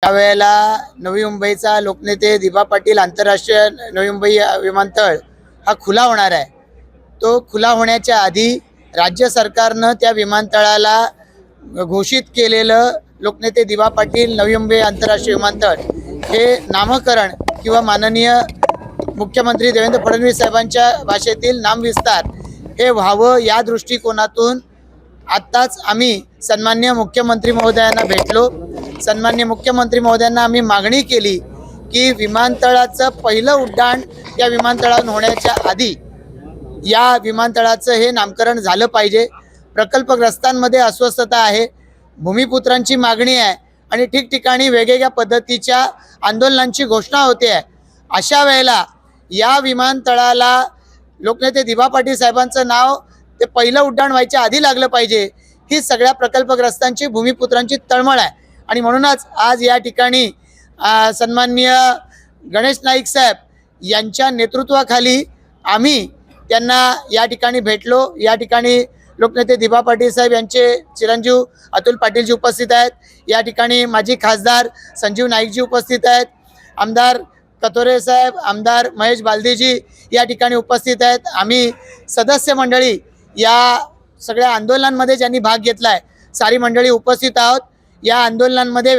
यावेळेला नवी मुंबईचा लोकनेते दिबा पाटील आंतरराष्ट्रीय नवी मुंबई विमानतळ हा खुला होणार आहे। तो खुला होण्याच्या आधी राज्य सरकारनं त्या विमानतळाला घोषित केलेलं लोकनेते दिबा पाटील नवी मुंबई आंतरराष्ट्रीय विमानतळ हे नामकरण किंवा माननीय मुख्यमंत्री देवेंद्र फडणवीस साहेबांच्या भाषेतील नामविस्तार हे व्हावं या दृष्टिकोनातून आत्ताच आम्ही सन्माननीय मुख्यमंत्री महोदयांना भेटलो। सन्माननीय मुख्यमंत्री महोदयांना आम्ही मागणी केली की विमानतळाचं पहिलं उड्डाण या विमानतळावरून होण्याच्या आधी या विमानतळाचं हे नामकरण झालं पाहिजे। प्रकल्पग्रस्तांमध्ये अस्वस्थता आहे, भूमिपुत्रांची मागणी आहे आणि ठिकठिकाणी वेगवेगळ्या पद्धतीच्या आंदोलनांची घोषणा होते आहे। अशा वेळेला या विमानतळाला लोकनेते दिबा पाटील साहेबांचं नाव ते पहिलं उड्डाण व्हायच्या आधी लागलं पाहिजे, ही सगळ्या प्रकल्पग्रस्तांची भूमिपुत्रांची तळमळ आहे। आणि म्हणूनच आज या ठिकाणी सन्माननीय गणेश नाईक साहेब यांच्या नेतृत्वाखाली आम्ही त्यांना या ठिकाणी भेटलो। या ठिकाणी लोकनेते दिबा पाटील साहेब यांचे चिरंजीव अतुल पाटीलजी उपस्थित आहेत। या ठिकाणी माजी खासदार संजीव नाईकजी उपस्थित आहेत, आमदार कतोरे साहेब, आमदार महेश बालदीजी या ठिकाणी उपस्थित आहेत। आम्ही सदस्य मंडळी या सगळ्या आंदोलनांमध्ये ज्यांनी भाग घेतला आहे सारी मंडळी उपस्थित आहोत। या आंदोलनांमध्ये